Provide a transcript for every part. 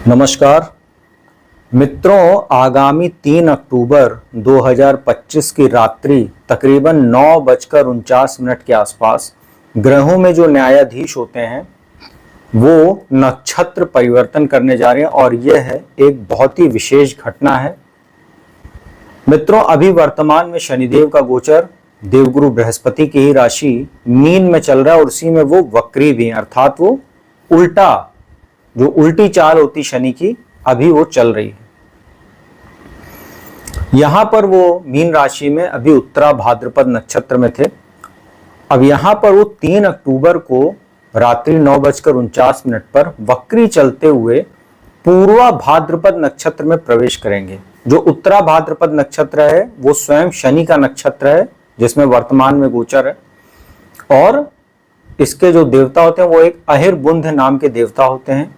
नमस्कार मित्रों, आगामी 3 अक्टूबर 2025 की रात्रि तकरीबन 9:49 के आसपास ग्रहों में जो न्यायाधीश होते हैं वो नक्षत्र परिवर्तन करने जा रहे हैं और यह है एक बहुत ही विशेष घटना है। मित्रों, अभी वर्तमान में शनिदेव का गोचर देवगुरु बृहस्पति की ही राशि मीन में चल रहा है और उसी में वो वक्री भी है, अर्थात वो उल्टा जो उल्टी चाल होती शनि की अभी वो चल रही है। यहां पर वो मीन राशि में अभी उत्तरा भाद्रपद नक्षत्र में थे। अब यहां पर वो 3 अक्टूबर को रात्रि 9:49 पर वक्री चलते हुए पूर्वा भाद्रपद नक्षत्र में प्रवेश करेंगे। जो उत्तरा भाद्रपद नक्षत्र है वो स्वयं शनि का नक्षत्र है जिसमें वर्तमान में गोचर है और इसके जो देवता होते हैं वो एक अहिर्बुंध नाम के देवता होते हैं।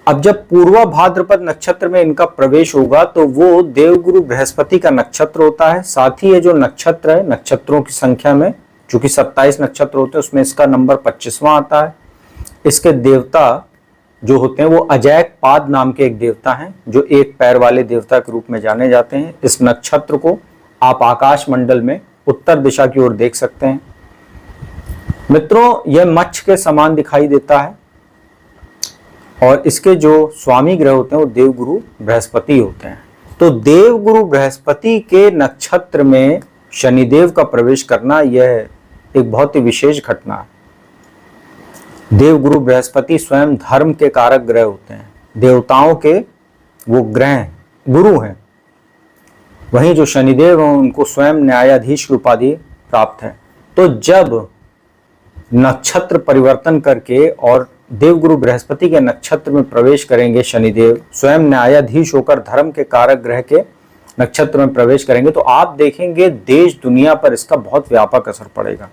अब जब पूर्वा भाद्रपद नक्षत्र में इनका प्रवेश होगा तो वो देवगुरु बृहस्पति का नक्षत्र होता है। साथ ही ये जो नक्षत्र है, नक्षत्रों की संख्या में चूंकि 27 नक्षत्र होते हैं उसमें इसका नंबर 25वां आता है। इसके देवता जो होते हैं वो अजैक पाद नाम के एक देवता हैं जो एक पैर वाले देवता के रूप में जाने जाते हैं। इस नक्षत्र को आप आकाश मंडल में उत्तर दिशा की ओर देख सकते हैं। मित्रों, यह मच्छ के समान दिखाई देता है और इसके जो स्वामी ग्रह होते हैं वो देवगुरु बृहस्पति होते हैं। तो देवगुरु बृहस्पति के नक्षत्र में शनिदेव का प्रवेश करना यह एक बहुत ही विशेष घटना है। देवगुरु बृहस्पति स्वयं धर्म के कारक ग्रह होते हैं, देवताओं के वो ग्रह गुरु हैं। वहीं जो शनिदेव हैं उनको स्वयं न्यायाधीश की उपाधि प्राप्त है। तो जब नक्षत्र परिवर्तन करके और देवगुरु बृहस्पति के नक्षत्र में प्रवेश करेंगे शनिदेव, स्वयं न्यायाधीश होकर धर्म के कारक ग्रह के नक्षत्र में प्रवेश करेंगे, तो आप देखेंगे देश दुनिया पर इसका बहुत व्यापक असर पड़ेगा।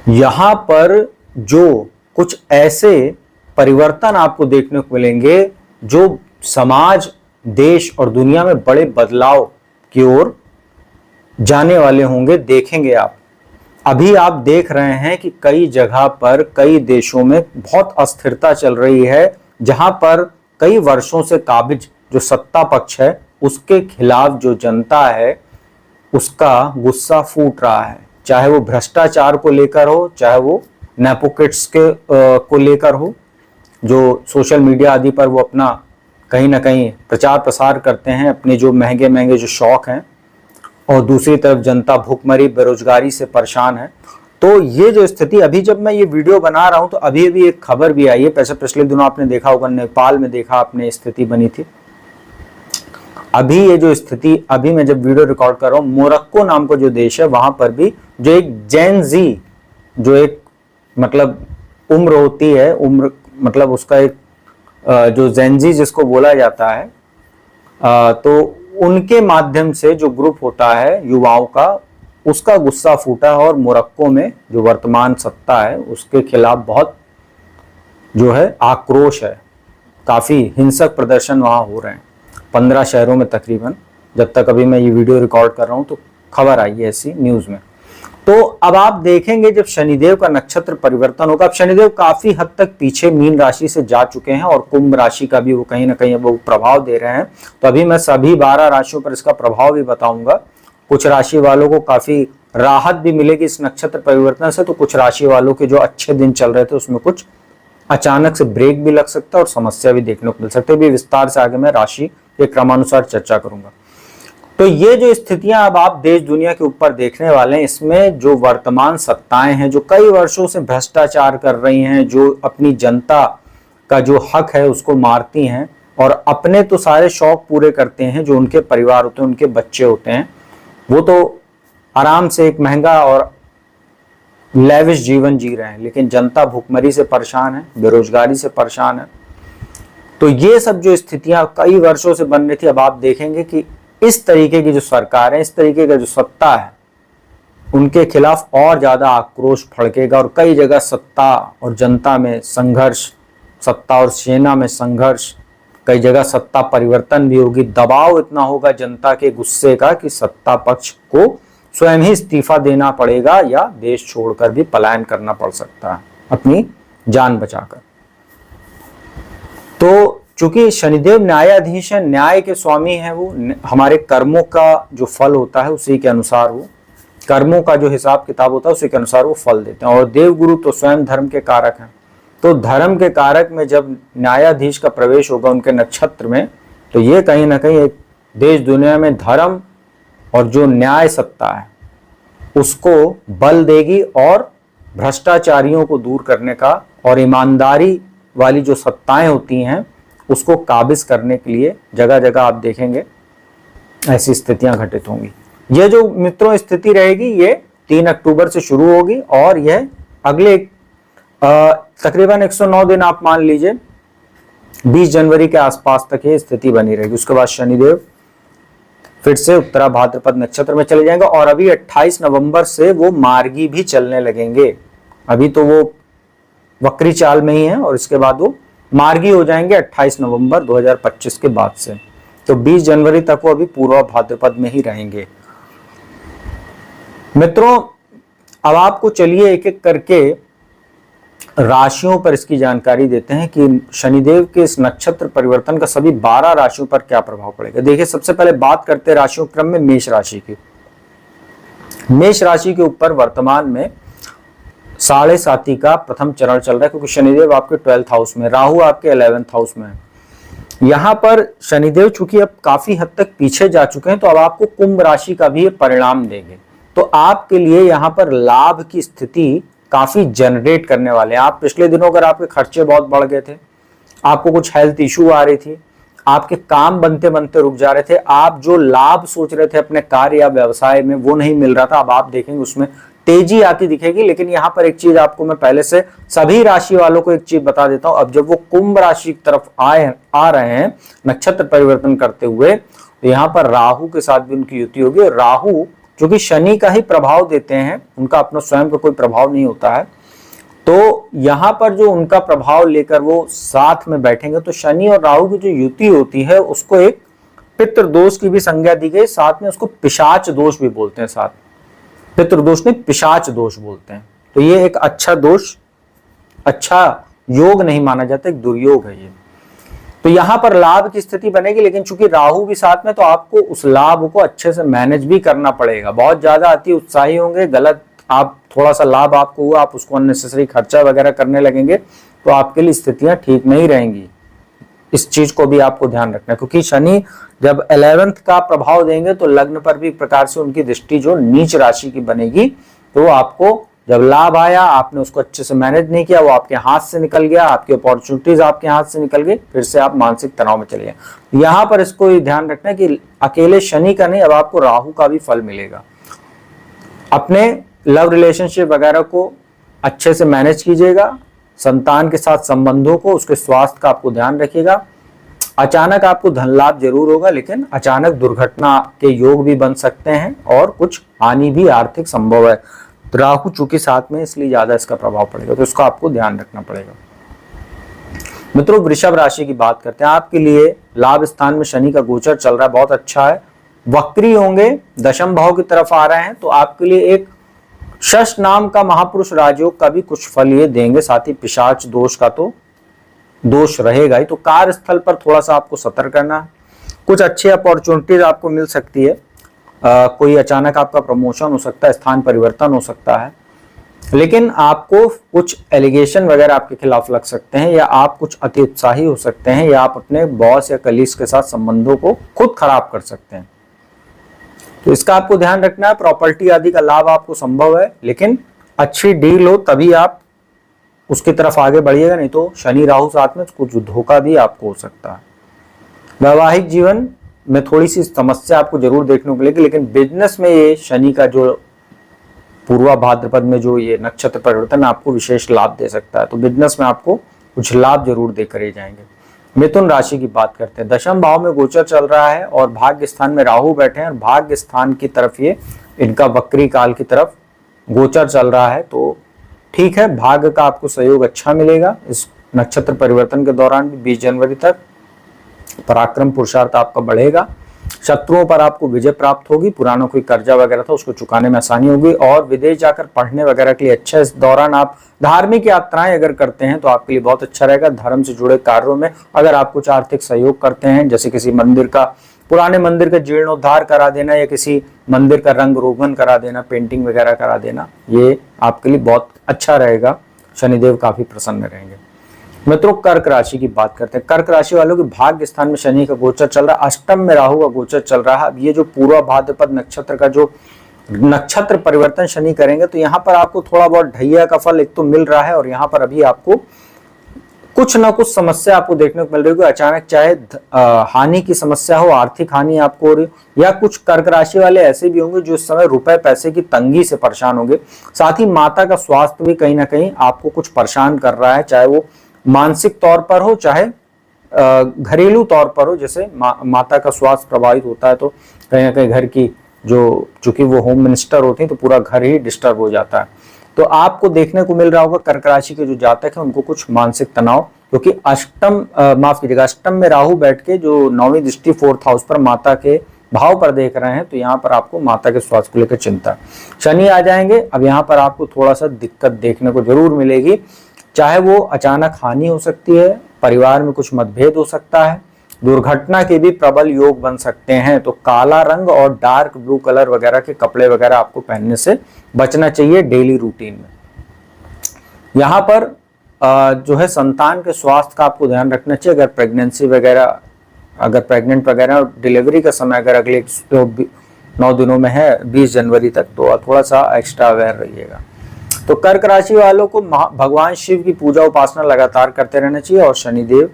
यहां पर जो कुछ ऐसे परिवर्तन आपको देखने को मिलेंगे जो समाज, देश और दुनिया में बड़े बदलाव की ओर जाने वाले होंगे, देखेंगे आप। अभी आप देख रहे हैं कि कई जगह पर, कई देशों में बहुत अस्थिरता चल रही है, जहां पर कई वर्षों से काबिज जो सत्ता पक्ष है उसके खिलाफ जो जनता है उसका गुस्सा फूट रहा है। चाहे वो भ्रष्टाचार को लेकर हो, चाहे वो नेपोकिट्स के को लेकर हो, जो सोशल मीडिया आदि पर वो अपना कहीं ना कहीं प्रचार प्रसार करते हैं अपने जो महंगे महंगे जो शौक हैं, और दूसरी तरफ जनता भूखमरी बेरोजगारी से परेशान है। तो ये जो स्थिति, अभी जब मैं ये वीडियो बना रहा हूं तो अभी भी एक खबर भी आई है। पिछले दिनों आपने देखा होगा, नेपाल में देखा आपने स्थिति बनी थी। अभी ये जो स्थिति, अभी मैं जब वीडियो रिकॉर्ड कर रहा हूं, मोरक्को नाम का जो देश है वहां पर भी जो एक जेन जी, जो एक मतलब उम्र होती है, उम्र मतलब उसका एक जो जेन जी जिसको बोला जाता है, तो उनके माध्यम से जो ग्रुप होता है युवाओं का, उसका गुस्सा फूटा है और मोरक्को में जो वर्तमान सत्ता है उसके खिलाफ बहुत जो है आक्रोश है। काफी हिंसक प्रदर्शन वहां हो रहे हैं 15 शहरों में तकरीबन, जब तक अभी मैं ये वीडियो रिकॉर्ड कर रहा हूं तो खबर आई है ऐसी न्यूज में। तो अब आप देखेंगे जब शनिदेव का नक्षत्र परिवर्तन होगा, अब शनिदेव काफी हद तक पीछे मीन राशि से जा चुके हैं और कुंभ राशि का भी वो कहीं ना कहीं वो प्रभाव दे रहे हैं। तो अभी मैं सभी 12 राशियों पर इसका प्रभाव भी बताऊंगा। कुछ राशि वालों को काफी राहत भी मिलेगी इस नक्षत्र परिवर्तन से, तो कुछ राशि वालों के जो अच्छे दिन चल रहे थे उसमें कुछ अचानक से ब्रेक भी लग सकता है और समस्या भी देखने को मिल सकती है। भी विस्तार से आगे मैं राशि के क्रमानुसार चर्चा करूंगा। तो ये जो स्थितियां अब आप देश दुनिया के ऊपर देखने वाले हैं, इसमें जो वर्तमान सत्ताएं हैं जो कई वर्षों से भ्रष्टाचार कर रही हैं, जो अपनी जनता का जो हक है उसको मारती हैं और अपने तो सारे शौक पूरे करते हैं, जो उनके परिवार होते हैं, उनके बच्चे होते हैं, वो तो आराम से एक महंगा और लेविश जीवन जी रहे हैं, लेकिन जनता भूखमरी से परेशान है, बेरोजगारी से परेशान है। तो ये सब जो स्थितियां कई वर्षों से बन रही थी, अब आप देखेंगे कि इस तरीके की जो सरकार है, इस तरीके का जो सत्ता है, उनके खिलाफ और ज्यादा आक्रोश भड़केगा और कई जगह सत्ता और जनता में संघर्ष, सत्ता और सेना में संघर्ष, कई जगह सत्ता परिवर्तन भी होगी। दबाव इतना होगा जनता के गुस्से का कि सत्ता पक्ष को स्वयं ही इस्तीफा देना पड़ेगा या देश छोड़कर भी पलायन करना पड़ सकता है अपनी जान बचाकर। तो चूंकि शनिदेव न्यायाधीश है, न्याय के स्वामी है, वो हमारे कर्मों का जो फल होता है उसी के अनुसार वो कर्मों का जो हिसाब किताब होता है उसी के अनुसार वो फल देते हैं। और देवगुरु तो स्वयं धर्म के कारक हैं, तो धर्म के कारक में जब न्यायाधीश का प्रवेश होगा उनके नक्षत्र में, तो ये कहीं ना कहीं एक देश दुनिया में धर्म और जो न्याय सत्ता है उसको बल देगी और भ्रष्टाचारियों को दूर करने का और ईमानदारी वाली जो सत्ताएं होती हैं उसको काबिज करने के लिए जगह जगह आप देखेंगे ऐसी स्थितियां घटित होंगी। ये जो मित्रों स्थिति रहेगी ये 3 अक्टूबर से शुरू होगी और यह अगले तकरीबन 109 दिन आप मान लीजिए 20 जनवरी के आसपास तक ये स्थिति बनी रहेगी। उसके बाद शनिदेव फिर से उत्तरा भाद्रपद नक्षत्र में चले जाएंगे और अभी 28 नवंबर से वो मार्गी भी चलने लगेंगे। अभी तो वो वक्री चाल में ही है और इसके बाद वो मार्गी हो जाएंगे 28 नवंबर 2025 के बाद से। तो 20 जनवरी तक वो अभी पूर्व भाद्रपद में ही रहेंगे। मित्रों अब आपको चलिए एक एक करके राशियों पर इसकी जानकारी देते हैं कि शनिदेव के इस नक्षत्र परिवर्तन का सभी 12 राशियों पर क्या प्रभाव पड़ेगा। देखिए सबसे पहले बात करते हैं राशियों क्रम में मेष राशि की। मेष राशि के ऊपर वर्तमान में 7.5 का प्रथम चरण चल रहा है, क्योंकि शनिदेव आपके 12th हाउस में, राहु आपके 11th हाउस में है। यहां पर शनिदेव चूंकि अब काफी हद तक पीछे जा चुके हैं तो अब आपको कुंभ राशि का भी परिणाम देंगे। तो आपके लिए यहाँ पर लाभ की स्थिति काफी जनरेट करने वाले हैं। आप पिछले दिनों अगर आपके खर्चे बहुत बढ़ गए थे, आपको कुछ हेल्थ इशू आ रही थी, आपके काम बनते बनते रुक जा रहे थे, आप जो लाभ सोच रहे थे अपने कार्य या व्यवसाय में वो नहीं मिल रहा था, अब आप देखेंगे उसमें तेजी आती दिखेगी। लेकिन यहाँ पर एक चीज आपको मैं पहले से सभी राशि वालों को एक चीज बता देता हूं, अब जब वो कुंभ राशि की तरफ आ रहे हैं नक्षत्र परिवर्तन करते हुए, तो यहाँ पर राहु के साथ भी उनकी युति होगी। और राहु जो कि शनि का ही प्रभाव देते हैं, उनका अपना स्वयं का कोई प्रभाव नहीं होता है, तो यहाँ पर जो उनका प्रभाव लेकर वो साथ में बैठेंगे तो शनि और राहु की जो युति होती है उसको एक पितृ दोष की भी संज्ञा दी गई, साथ में उसको पिशाच दोष भी बोलते हैं। साथ पितृ दोष नहीं पिशाच दोष बोलते हैं। तो ये एक अच्छा दोष, अच्छा योग नहीं माना जाता, एक दुर्योग है ये। तो यहां पर लाभ की स्थिति बनेगी, लेकिन चूंकि राहु भी साथ में तो आपको उस लाभ को अच्छे से मैनेज भी करना पड़ेगा। बहुत ज्यादा अति उत्साही होंगे, गलत आप थोड़ा सा लाभ आपको हुआ आप उसको अननेसेसरी खर्चा वगैरह करने लगेंगे तो आपके लिए स्थितियां ठीक नहीं रहेंगी। इस चीज को भी आपको ध्यान रखना है, क्योंकि शनि जब 11th का प्रभाव देंगे तो लग्न पर भी एक प्रकार से उनकी दृष्टि जो नीच राशि की बनेगी, तो आपको जब लाभ आया आपने उसको अच्छे से मैनेज नहीं किया, वो आपके हाथ से निकल गया, आपकी अपॉर्चुनिटीज आपके हाथ से निकल गई, फिर से आप मानसिक तनाव में चले गए। यहाँ पर इसको ध्यान रखना है कि अकेले शनि का नहीं, अब आपको राहु का भी फल मिलेगा। अपने लव रिलेशनशिप वगैरह को अच्छे से मैनेज कीजिएगा, संतान के साथ संबंधों को, उसके स्वास्थ्य का आपको ध्यान रखिएगा। अचानक आपको धन लाभ जरूर होगा, लेकिन अचानक दुर्घटना के योग भी बन सकते हैं और कुछ हानि भी आर्थिक संभव है। तो राहु चूंकि साथ में, इसलिए ज्यादा इसका प्रभाव पड़ेगा, तो इसको आपको ध्यान रखना पड़ेगा। मित्रों वृषभ राशि की बात करते हैं। आपके लिए लाभ स्थान में शनि का गोचर चल रहा है, बहुत अच्छा है। वक्री होंगे, दशम भाव की तरफ आ रहे हैं, तो आपके लिए एक शश नाम का महापुरुष राजयोग का भी कुछ फल ये देंगे। साथ ही पिशाच दोष का तो दोष रहेगा ही। तो कार्यस्थल पर थोड़ा सा आपको सतर्क करना है। कुछ अच्छी अपॉर्चुनिटीज आपको मिल सकती है, कोई अचानक आपका प्रमोशन हो सकता है, स्थान परिवर्तन हो सकता है, लेकिन आपको कुछ एलिगेशन वगैरह आपके खिलाफ लग सकते हैं, या आप कुछ अति उत्साही हो सकते हैं, या आप अपने बॉस या कलीग्स के साथ संबंधों को खुद खराब कर सकते हैं। तो इसका आपको ध्यान रखना है। प्रॉपर्टी आदि का लाभ आपको संभव है, लेकिन अच्छी डील हो तभी आप उसकी तरफ आगे बढ़िएगा, नहीं तो शनि राहु साथ में कुछ धोखा भी आपको हो सकता है। वैवाहिक जीवन में थोड़ी सी समस्या आपको जरूर देखने को मिलेगी, लेकिन बिजनेस में ये शनि का जो पूर्वा भाद्रपद में जो ये नक्षत्र परिवर्तन आपको विशेष लाभ दे सकता है। तो बिजनेस में आपको कुछ लाभ जरूर देकर ही जाएंगे। मिथुन राशि की बात करते हैं। दशम भाव में गोचर चल रहा है और भाग्य स्थान में राहु बैठे हैं, और भाग्य स्थान की तरफ ये इनका वक्री काल की तरफ गोचर चल रहा है। तो ठीक है, भाग्य का आपको सहयोग अच्छा मिलेगा इस नक्षत्र परिवर्तन के दौरान भी। 20 जनवरी तक पराक्रम पुरुषार्थ आपका बढ़ेगा। शत्रुओं पर आपको विजय प्राप्त होगी, पुराना कोई कर्जा वगैरह था उसको चुकाने में आसानी होगी, और विदेश जाकर पढ़ने वगैरह के लिए अच्छा। इस दौरान आप धार्मिक यात्राएं अगर करते हैं तो आपके लिए बहुत अच्छा रहेगा। धर्म से जुड़े कार्यों में अगर आप कुछ आर्थिक सहयोग करते हैं, जैसे किसी मंदिर का, पुराने मंदिर का जीर्णोद्धार करा देना या किसी मंदिर का रंग रोगन करा देना, पेंटिंग वगैरह करा देना, ये आपके लिए बहुत अच्छा रहेगा। शनिदेव काफी प्रसन्न रहेंगे। मित्रों, कर्क राशि की बात करते हैं। कर्क राशि वालों के भाग्य स्थान में शनि का गोचर चल रहा है, अष्टम में राहु का गोचर चल रहा है। अब ये जो पूर्व भाद्रपद नक्षत्र का जो नक्षत्र परिवर्तन शनि करेंगे तो यहाँ पर आपको थोड़ा बहुत ढैया का फल एक तो मिल रहा है, और यहाँ पर अभी आपको कुछ ना कुछ समस्या आपको देखने को मिल रही है। अचानक चाहे हानि की समस्या हो, आर्थिक हानि आपको हो रही, या कुछ कर्क राशि वाले ऐसे भी होंगे जो इस समय रुपए पैसे की तंगी से परेशान होंगे। साथ ही माता का स्वास्थ्य भी कहीं ना कहीं आपको कुछ परेशान कर रहा है, चाहे वो मानसिक तौर पर हो चाहे घरेलू तौर पर हो। जैसे माता का स्वास्थ्य प्रभावित होता है तो कहीं ना कहीं घर की जो, चूंकि वो होम मिनिस्टर होती है तो पूरा घर ही डिस्टर्ब हो जाता है। तो आपको देखने को मिल रहा होगा कर्क राशि के जो जातक हैं उनको कुछ मानसिक तनाव, क्योंकि माफ कीजिएगा, अष्टम में राहु बैठ के जो 9वीं दृष्टि 4th हाउस पर माता के भाव पर देख रहे हैं, तो यहाँ पर आपको माता के स्वास्थ्य को लेकर चिंता है। शनि आ जाएंगे, अब यहाँ पर आपको थोड़ा सा दिक्कत देखने को जरूर मिलेगी, चाहे वो अचानक हानि हो सकती है, परिवार में कुछ मतभेद हो सकता है, दुर्घटना के भी प्रबल योग बन सकते हैं। तो काला रंग और डार्क ब्लू कलर वगैरह के कपड़े वगैरह आपको पहनने से बचना चाहिए डेली रूटीन में। यहाँ पर जो है संतान के स्वास्थ्य का आपको ध्यान रखना चाहिए। अगर प्रेगनेंसी वगैरह, अगर प्रेग्नेंट वगैरह और डिलीवरी का समय अगर अगले 9 दिनों में है 20 जनवरी तक, तो थोड़ा सा एक्स्ट्रा अवेयर रहिएगा। तो कर्क राशि वालों को भगवान शिव की पूजा उपासना लगातार करते रहना चाहिए, और शनिदेव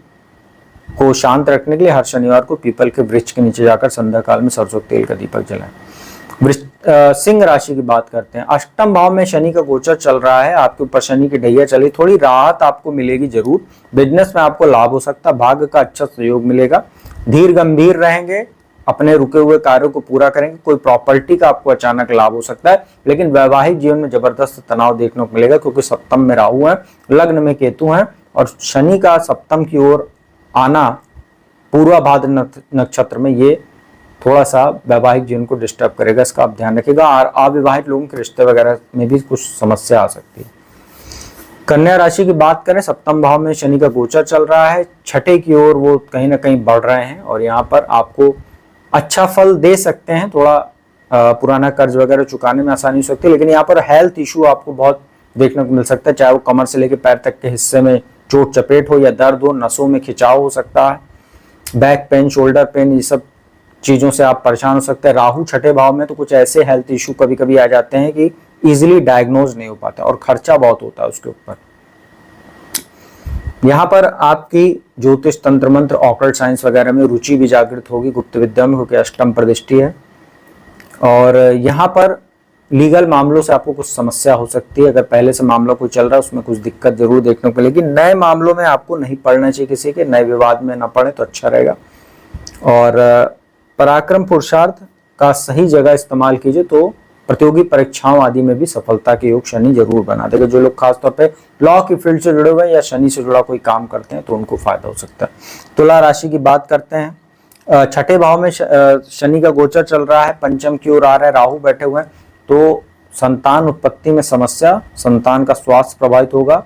को शांत रखने के लिए हर शनिवार को पीपल के वृक्ष के नीचे जाकर संध्या काल में सरसों तेल का दीपक जलाएं। सिंह राशि की बात करते हैं। अष्टम भाव में शनि का गोचर चल रहा है, आपके ऊपर शनि की ढैया चली, थोड़ी राहत आपको मिलेगी जरूर। बिजनेस में आपको लाभ हो सकता है, भाग्य का अच्छा सहयोग मिलेगा, धीर गंभीर रहेंगे, अपने रुके हुए कार्यों को पूरा करेंगे। कोई प्रॉपर्टी का आपको अचानक लाभ हो सकता है, लेकिन वैवाहिक जीवन में जबरदस्त तनाव देखने को मिलेगा, क्योंकि सप्तम में राहु है, लग्न में केतु है, और शनि का सप्तम की ओर आना पूर्वा भाद्र नक्षत्र में ये थोड़ा सा वैवाहिक जीवन को डिस्टर्ब करेगा, इसका आप ध्यान रखिएगा। और अविवाहित लोगों के रिश्ते वगैरह में भी कुछ समस्या आ सकती है। कन्या राशि की बात करें, सप्तम भाव में शनि का गोचर चल रहा है, छठे की ओर वो कहीं ना कहीं बढ़ रहे हैं, और यहाँ पर आपको अच्छा फल दे सकते हैं। थोड़ा पुराना कर्ज वगैरह चुकाने में आसानी हो सकती है, लेकिन यहाँ पर हेल्थ इशू आपको बहुत देखने को मिल सकता है, चाहे वो कमर से लेकर पैर तक के हिस्से में चोट चपेट हो या दर्द हो, नसों में खिंचाव हो सकता है, बैक पेन, शोल्डर पेन, ये सब चीजों से आप परेशान हो सकते हैं। राहु छठे भाव में तो कुछ ऐसे हेल्थ इशू कभी कभी आ जाते हैं कि इजीली डायग्नोज नहीं हो पाता, और खर्चा बहुत होता है उसके ऊपर। यहाँ पर आपकी ज्योतिष, तंत्र मंत्र, ऑकल्ट साइंस वगैरह में रुचि भी जागृत होगी, गुप्त विद्या में, क्योंकि अष्टम पर दृष्टि है। और यहाँ पर लीगल मामलों से आपको कुछ समस्या हो सकती है, अगर पहले से मामला कोई चल रहा है उसमें कुछ दिक्कत जरूर देखने को मिलेगी। नए मामलों में आपको नहीं पड़ना चाहिए, किसी के नए विवाद में न पड़े तो अच्छा रहेगा। और पराक्रम पुरुषार्थ का सही जगह इस्तेमाल कीजिए तो प्रतियोगी परीक्षाओं आदि में भी सफलता के योग शनि जरूर बना देगा। जो लोग खासतौर पे लॉ की फील्ड से जुड़े हुए हैं या शनि से जुड़ा कोई काम करते हैं तो उनको फायदा हो सकता है। तुला राशि की बात करते हैं। छठे भाव में शनि का गोचर चल रहा है, पंचम की ओर आ रहा है, राहु बैठे हुए हैं, तो संतान उत्पत्ति में समस्या, संतान का स्वास्थ्य प्रभावित होगा।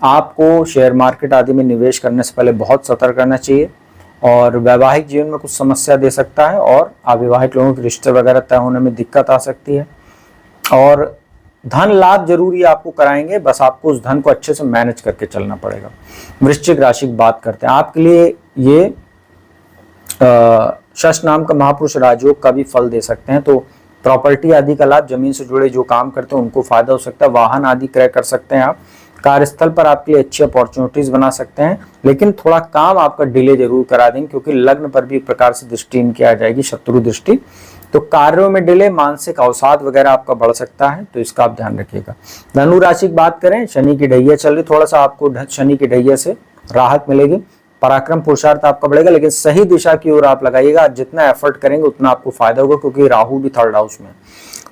आपको शेयर मार्केट आदि में निवेश करने से पहले बहुत सतर्क रहना चाहिए, और वैवाहिक जीवन में कुछ समस्या दे सकता है, और अविवाहित लोगों के रिश्ते वगैरह तय होने में दिक्कत आ सकती है। और धन लाभ जरूरी आपको कराएंगे, बस आपको उस धन को अच्छे से मैनेज करके चलना पड़ेगा। वृश्चिक राशि की बात करते हैं। आपके लिए ये शश नाम का महापुरुष राजयोग का भी फल दे सकते हैं, तो प्रॉपर्टी आदि का लाभ, जमीन से जुड़े जो काम करते हैं उनको फायदा हो सकता है, वाहन आदि क्रय कर सकते हैं आप, कार्यस्थल पर आपके लिए अच्छी अपॉर्चुनिटीज बना सकते हैं, लेकिन थोड़ा काम आपका डिले जरूर करा देंगे, क्योंकि लग्न पर भी एक प्रकार से दृष्टि इनकी आ जाएगी, शत्रु दृष्टि, तो कार्यों में डिले, मानसिक अवसाद वगैरह आपका बढ़ सकता है, तो इसका आप ध्यान रखिएगा। धनु राशि की बात करें, शनि की ढैया चल रही, थोड़ा सा आपको शनि की ढैया से राहत मिलेगी, पराक्रम पुरुषार्थ आपका बढ़ेगा, लेकिन सही दिशा की ओर आप लगाइएगा, जितना एफर्ट करेंगे उतना आपको फायदा होगा, क्योंकि राहु भी 3rd हाउस में।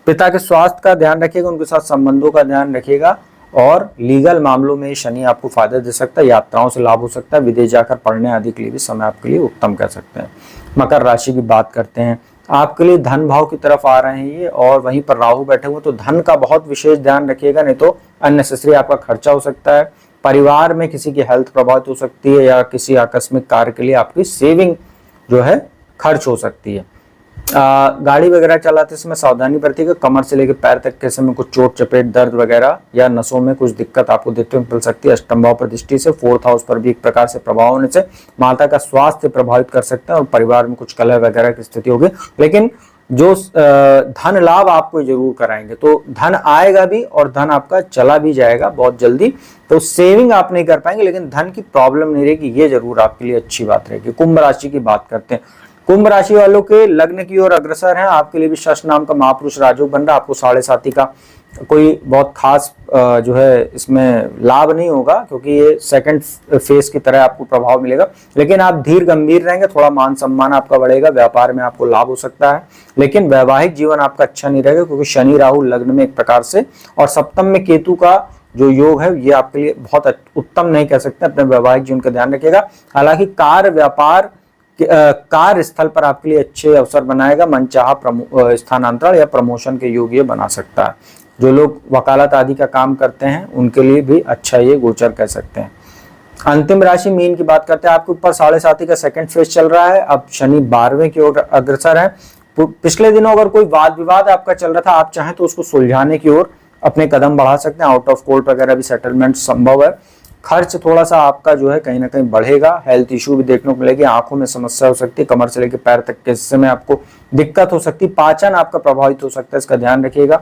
पिता के स्वास्थ्य का ध्यान रखिएगा, उनके साथ संबंधों का ध्यान रखिएगा, और लीगल मामलों में शनि आपको फायदा दे सकता है, यात्राओं से लाभ हो सकता है, विदेश जाकर पढ़ने आदि के लिए भी समय आपके लिए उत्तम कह सकते हैं। मकर राशि की बात करते हैं, आपके लिए धन भाव की तरफ आ रहे हैं ये, और वहीं पर राहु बैठे हुए, तो धन का बहुत विशेष ध्यान रखिएगा, नहीं तो अननेसेसरी आपका खर्चा हो सकता है। परिवार में किसी की हेल्थ प्रभावित हो सकती है, या किसी आकस्मिक कार्य के लिए आपकी सेविंग जो है खर्च हो सकती है। गाड़ी वगैरह चलाते समय सावधानी बरतिएगा, कमर से लेकर पैर तक के समय कुछ चोट चपेट दर्द वगैरह या नसों में कुछ दिक्कत आपको देखने को मिल सकती है। अष्टम भाव पर दृष्टि से 4th हाउस पर भी एक प्रकार से प्रभाव होने से माता का स्वास्थ्य प्रभावित कर सकता है और परिवार में कुछ कलह वगैरह की स्थिति होगी, लेकिन जो धन लाभ आपको जरूर कराएंगे। तो धन आएगा भी और धन आपका चला भी जाएगा बहुत जल्दी, तो सेविंग आप नहीं कर पाएंगे, लेकिन धन की प्रॉब्लम नहीं रहेगी, ये जरूर आपके लिए अच्छी बात रहेगी। कुंभ राशि की बात करते हैं, कुंभ राशि वालों के लग्न की ओर अग्रसर है, आपके लिए भी शश नाम का महापुरुष राजयोग बन रहा है। आपको 7.5 का कोई बहुत खास जो है इसमें लाभ नहीं होगा, क्योंकि ये सेकंड फेज की तरह आपको प्रभाव मिलेगा, लेकिन आप धीर गंभीर रहेंगे, थोड़ा मान सम्मान आपका बढ़ेगा, व्यापार में आपको लाभ हो सकता है, लेकिन वैवाहिक जीवन आपका अच्छा नहीं रहेगा, क्योंकि शनि राहु लग्न में एक प्रकार से, और सप्तम में केतु का जो योग है ये आपके लिए बहुत उत्तम नहीं कह सकते। अपने वैवाहिक जीवन का ध्यान रखिएगा। हालांकि कार्य व्यापार कार्य स्थल पर आपके लिए अच्छे अवसर बनाएगा, मनचाहा स्थानांतरण या प्रमोशन के योग ये बना सकता है। जो लोग वकालत आदि का काम करते हैं उनके लिए भी अच्छा ये गोचर कह सकते हैं। अंतिम राशि मीन की बात करते हैं, आपके ऊपर 7.5 का सेकंड फेज चल रहा है, अब शनि 12वें की ओर अग्रसर है। पिछले दिनों अगर कोई वाद विवाद आपका चल रहा था, आप चाहें तो उसको सुलझाने की ओर अपने कदम बढ़ा सकते हैं, आउट ऑफ कोर्ट वगैरह भी सेटलमेंट संभव है। खर्च थोड़ा सा आपका जो है कहीं ना कहीं बढ़ेगा, हेल्थ इशू भी देखने को मिलेगी, आंखों में समस्या हो सकती है, कमर से लेकर पैर तक के हिस्से में आपको दिक्कत हो सकती है, पाचन आपका प्रभावित हो सकता है, इसका ध्यान रखिएगा।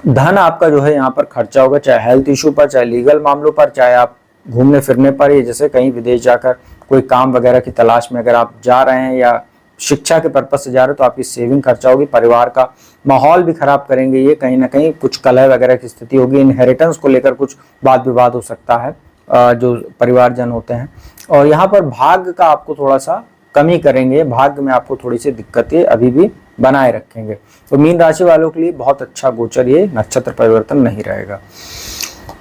धन आपका जो है यहाँ पर खर्चा होगा, चाहे हेल्थ इशू पर, चाहे लीगल मामलों पर, चाहे आप घूमने फिरने पर, या जैसे कहीं विदेश जाकर कोई काम वगैरह की तलाश में अगर आप जा रहे हैं या शिक्षा के पर्पज से जा रहे हो, तो आपकी सेविंग खर्चा होगी। परिवार का माहौल भी खराब करेंगे ये, कहीं ना कहीं कुछ कलह वगैरह की स्थिति होगी, इनहेरिटेंस को लेकर कुछ वाद विवाद हो सकता है जो परिवारजन होते हैं। और यहाँ पर भाग्य का आपको थोड़ा सा कमी करेंगे, भाग्य में आपको थोड़ी सी दिक्कतें अभी भी बनाए रखेंगे। तो मीन राशि वालों के लिए बहुत अच्छा गोचर ये नक्षत्र परिवर्तन नहीं रहेगा।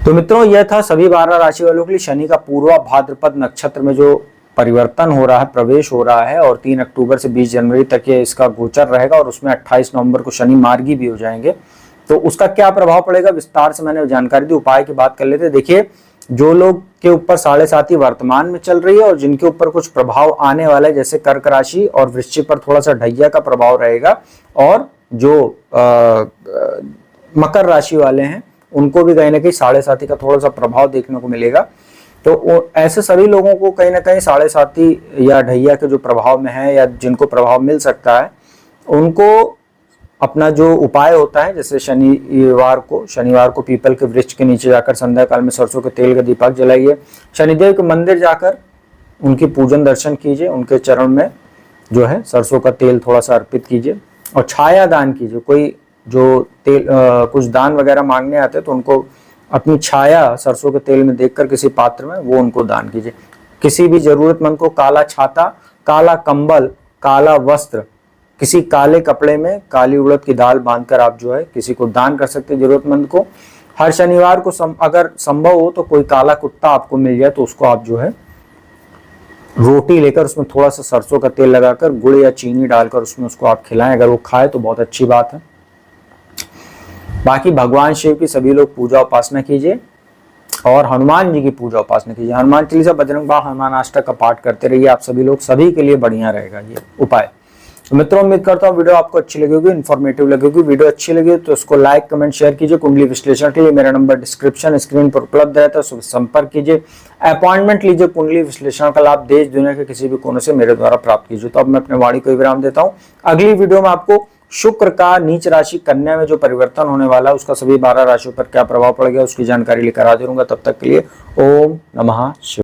तो मित्रों, यह था सभी 12 राशि वालों के लिए शनि का पूर्वा भाद्रपद नक्षत्र में जो परिवर्तन हो रहा है, प्रवेश हो रहा है, और 3 अक्टूबर से 20 जनवरी तक ये इसका गोचर रहेगा, और उसमें 28 नवंबर को शनि मार्गी भी हो जाएंगे। तो उसका क्या प्रभाव पड़ेगा विस्तार से मैंने जानकारी दी, उपाय की बात कर लेते हैं। देखिए, जो लोग के ऊपर 7.5 वर्तमान में चल रही है और जिनके ऊपर कुछ प्रभाव आने वाला है, जैसे कर्क राशि और वृश्चिक पर थोड़ा सा ढैया का प्रभाव रहेगा, और जो मकर राशि वाले हैं उनको भी कहीं ना कहीं 7.5 का थोड़ा सा प्रभाव देखने को मिलेगा। तो ऐसे सभी लोगों को कहीं ना कहीं 7.5 या ढैया के जो प्रभाव में है, या जिनको प्रभाव मिल सकता है, उनको अपना जो उपाय होता है, जैसे शनिवार को पीपल के वृक्ष के नीचे जाकर संध्या काल में सरसों के तेल का दीपक जलाइए, शनिदेव के मंदिर जाकर उनकी पूजन दर्शन कीजिए, उनके चरण में जो है सरसों का तेल थोड़ा सा अर्पित कीजिए, और छाया दान कीजिए। कोई जो तेल कुछ दान वगैरह मांगने आते हैं तो उनको अपनी छाया सरसों के तेल में देखकर किसी पात्र में वो उनको दान कीजिए। किसी भी जरूरतमंद को काला छाता, काला कंबल, काला वस्त्र, किसी काले कपड़े में काली उड़द की दाल बांधकर आप जो है किसी को दान कर सकते हैं जरूरतमंद को। हर शनिवार को अगर संभव हो तो कोई काला कुत्ता आपको मिल जाए तो उसको आप जो है रोटी लेकर उसमें थोड़ा सा सरसों का तेल लगाकर गुड़ या चीनी डालकर उसमें उसको आप खिलाएं, अगर वो खाए तो बहुत अच्छी बात है। बाकी भगवान शिव की सभी लोग पूजा उपासना कीजिए, और हनुमान जी की पूजा उपासना कीजिए। हनुमान चालीसा, बजरंग बाण, हनुमान अष्टक का पाठ करते रहिए, आप सभी लोग, सभी के लिए बढ़िया रहेगा ये उपाय। तो मित्रों, उम्मीद करता हूँ वीडियो आपको अच्छी लगी होगी, इन्फॉर्मेटिव लगी होगी। वीडियो अच्छी लगी तो इसको लाइक, कमेंट, शेयर कीजिए। कुंडली विश्लेषण के लिए मेरा नंबर डिस्क्रिप्शन स्क्रीन पर उपलब्ध रहता है, संपर्क कीजिए, अपॉइंटमेंट लीजिए। कुंडली विश्लेषण का लाभ देश दुनिया के किसी भी कोने से मेरे द्वारा प्राप्त कीजिए। तो अब मैं अपने वाणी को विराम देता हूँ। अगली वीडियो में आपको शुक्र का नीच राशि कन्या में जो परिवर्तन होने वाला है उसका सभी 12 राशियों पर क्या प्रभाव पड़ेगा उसकी जानकारी लेकर हाजिर होऊंगा। तब तक के लिए ओम नमः शिवाय।